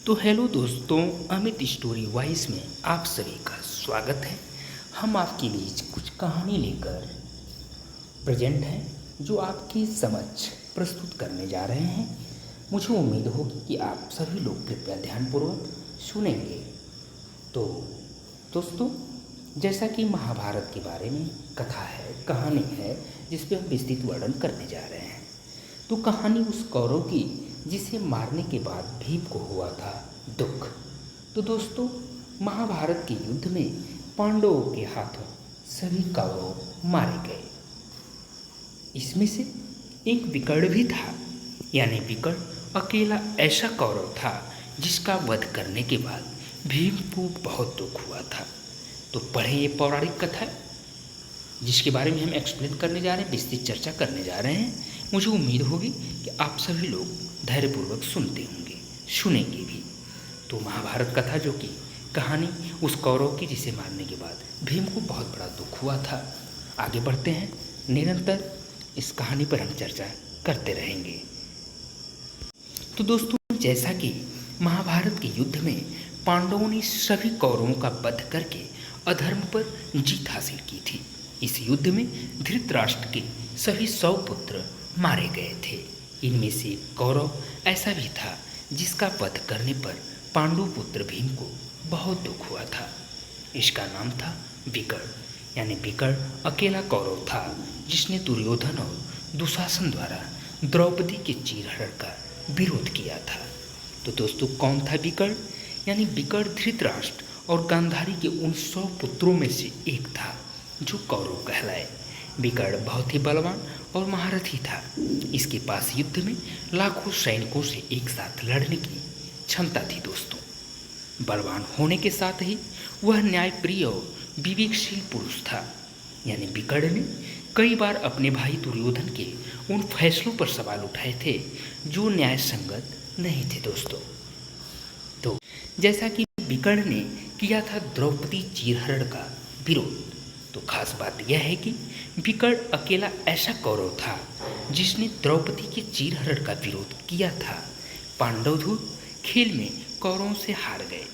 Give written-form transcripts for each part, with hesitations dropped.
तो हेलो दोस्तों, Amit story wise में आप सभी का स्वागत है। हम आपके बीच कुछ कहानी लेकर प्रेजेंट हैं जो आपके समक्ष प्रस्तुत करने जा रहे हैं। मुझे उम्मीद होगी कि आप सभी लोग कृपया ध्यानपूर्वक सुनेंगे। तो दोस्तों, जैसा कि महाभारत के बारे में कथा है, कहानी है, जिस पे हम विस्तृत वर्णन करने जा रहे हैं। तो कहानी उस कौरव की जिसे मारने के बाद भीम को हुआ था दुख। तो दोस्तों, महाभारत के युद्ध में पांडवों के हाथों सभी कौरव मारे गए। इसमें से एक विकर्ण भी था, यानी विकर्ण अकेला ऐसा कौरव था जिसका वध करने के बाद भीम को बहुत दुख हुआ था। तो पढ़े ये पौराणिक कथा जिसके बारे में हम एक्सप्लेन करने जा रहे हैं, विस्तृत चर्चा करने जा रहे हैं। मुझे उम्मीद होगी कि आप सभी लोग धैर्यपूर्वक सुनते होंगे, सुनेंगे भी। तो महाभारत कथा जो कि कहानी उस कौरव की जिसे मारने के बाद भीम को बहुत बड़ा दुख हुआ था। आगे बढ़ते हैं, निरंतर इस कहानी पर हम चर्चा करते रहेंगे। तो दोस्तों, जैसा कि महाभारत के युद्ध में पांडवों ने सभी कौरवों का वध करके अधर्म पर जीत हासिल की थी। इस युद्ध में धृतराष्ट्र के सभी 100 पुत्र मारे गए थे। इनमें से कौरव ऐसा भी था जिसका वध करने पर पांडु पुत्र भीम को बहुत दुख हुआ था। इसका नाम था विकर्ण, यानी विकर्ण अकेला कौरव था जिसने दुर्योधन और दुशासन द्वारा द्रौपदी के चीरहरण का विरोध किया था। तो दोस्तों, कौन था विकर्ण? यानी विकर्ण धृतराष्ट्र और गांधारी के उन 100 पुत्रों में से एक था जो कौरव कहलाए। विकर्ण बहुत ही बलवान और महारथी था। इसके पास युद्ध में लाखों सैनिकों से एक साथ लड़ने की क्षमता थी। दोस्तों, बलवान होने के साथ ही वह न्यायप्रिय और विवेकशील पुरुष था। यानी विकर्ण ने कई बार अपने भाई दुर्योधन के उन फैसलों पर सवाल उठाए थे जो न्याय संगत नहीं थे। दोस्तों, तो जैसा कि विकर्ण ने किया था द्रौपदी चीरहरण का विरोध, तो खास बात यह है कि विकर्ण अकेला ऐसा कौरव था जिसने द्रौपदी के चीरहरण का विरोध किया था। पांडव खेल में कौरवों से हार गए।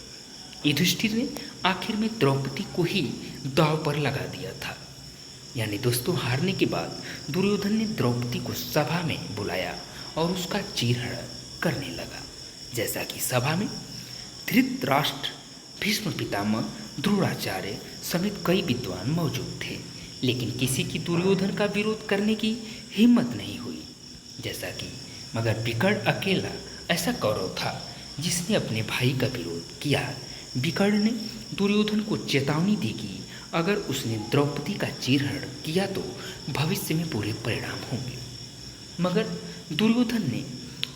युधिष्ठिर ने आखिर में द्रौपदी को ही दांव पर लगा दिया था। यानी दोस्तों, हारने के बाद दुर्योधन ने द्रौपदी को सभा में बुलाया और उसका चीरहरण करने लगा। जैसा कि सभा में धृतराष्ट्र, भीष्म पितामह, द्रोणाचार्य समेत कई विद्वान मौजूद थे, लेकिन किसी की दुर्योधन का विरोध करने की हिम्मत नहीं हुई। जैसा कि मगर विकर्ण अकेला ऐसा कौरव था जिसने अपने भाई का विरोध किया। विकर्ण ने दुर्योधन को चेतावनी दी कि अगर उसने द्रौपदी का चीरहरण किया तो भविष्य में बुरे परिणाम होंगे। मगर दुर्योधन ने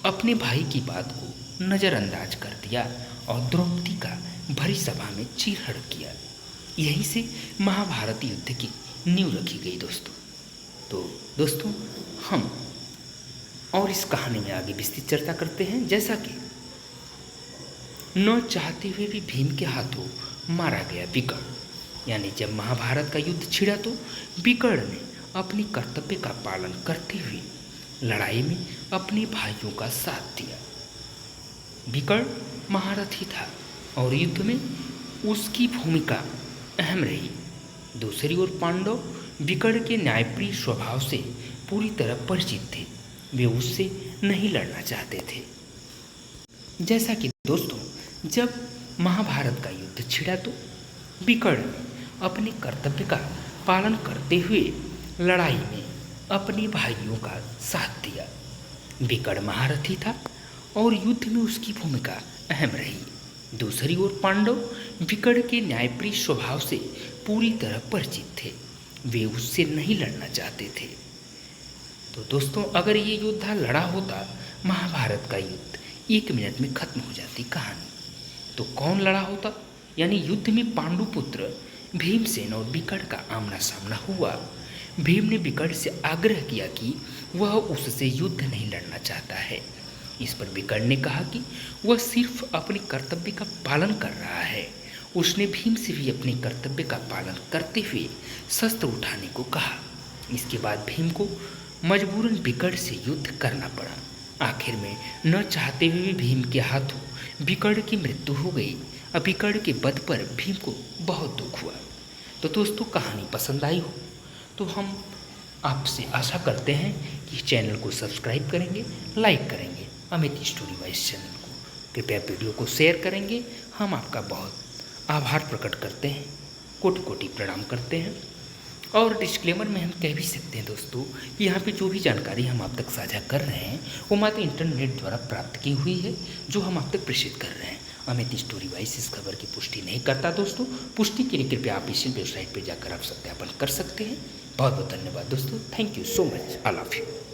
अपने भाई की बात को नज़रअंदाज कर दिया और द्रौपदी का भरी सभा में चीरहरण किया। यहीं से महाभारत युद्ध की नींव रखी गई। दोस्तों, दोस्तों हम और इस कहानी में आगे विस्तृत चर्चा करते हैं। जैसा कि न चाहते हुए भी भीम के हाथों मारा गया विकर्ण। यानी जब महाभारत का युद्ध छिड़ा तो विकर्ण ने अपने कर्तव्य का पालन करते हुए लड़ाई में अपने भाइयों का साथ दिया। विकर्ण महारथी था और युद्ध में उसकी भूमिका अहम रही। दूसरी ओर पांडव विकर्ण के न्यायप्रिय स्वभाव से पूरी तरह परिचित थे। वे उससे नहीं लड़ना चाहते थे। जैसा कि दोस्तों, जब महाभारत का युद्ध छिड़ा तो विकर्ण ने अपने कर्तव्य का पालन करते हुए लड़ाई में अपने भाइयों का साथ दिया। विकर्ण महारथी था और युद्ध में उसकी भूमिका अहम रही। दूसरी ओर पांडव विकर्ण के न्यायप्रिय स्वभाव से पूरी तरह परिचित थे। वे उससे नहीं लड़ना चाहते थे। तो दोस्तों, अगर ये योद्धा लड़ा होता महाभारत का युद्ध 1 मिनट में खत्म हो जाती कहानी। तो कौन लड़ा होता? यानी युद्ध में पांडुपुत्र भीमसेन और विकर्ण का आमना सामना हुआ। भीम ने विकर्ण से आग्रह किया कि वह उससे युद्ध नहीं लड़ना चाहता है। इस पर विकर्ण ने कहा कि वह सिर्फ अपने कर्तव्य का पालन कर रहा है। उसने भीम से भी अपने कर्तव्य का पालन करते हुए शस्त्र उठाने को कहा। इसके बाद भीम को मजबूरन विकर्ण से युद्ध करना पड़ा। आखिर में न चाहते हुए भी भीम के हाथों विकर्ण की मृत्यु हो गई। अब विकर्ण के वध पर भीम को बहुत दुख हुआ। तो दोस्तों कहानी पसंद आई हो तो हम आपसे आशा करते हैं कि चैनल को सब्सक्राइब करेंगे, लाइक करेंगे अमित स्टोरी वाइज चैनल को। कृपया वीडियो को शेयर करेंगे। हम आपका बहुत आभार प्रकट करते हैं, कोटि कोटि प्रणाम करते हैं। और डिस्क्लेमर में हम कह भी सकते हैं दोस्तों कि यहाँ पे जो भी जानकारी हम आप तक साझा कर रहे हैं वो मात्र इंटरनेट द्वारा प्राप्त की हुई है, जो हम आप तक प्रेषित कर रहे हैं। अमित स्टोरी वाइज इस खबर की पुष्टि नहीं करता दोस्तों। पुष्टि के लिए कृपया आप इसी वेबसाइट पर जाकर आप सत्यापन कर सकते हैं। बहुत बहुत धन्यवाद दोस्तों। Thank you so much. I love you.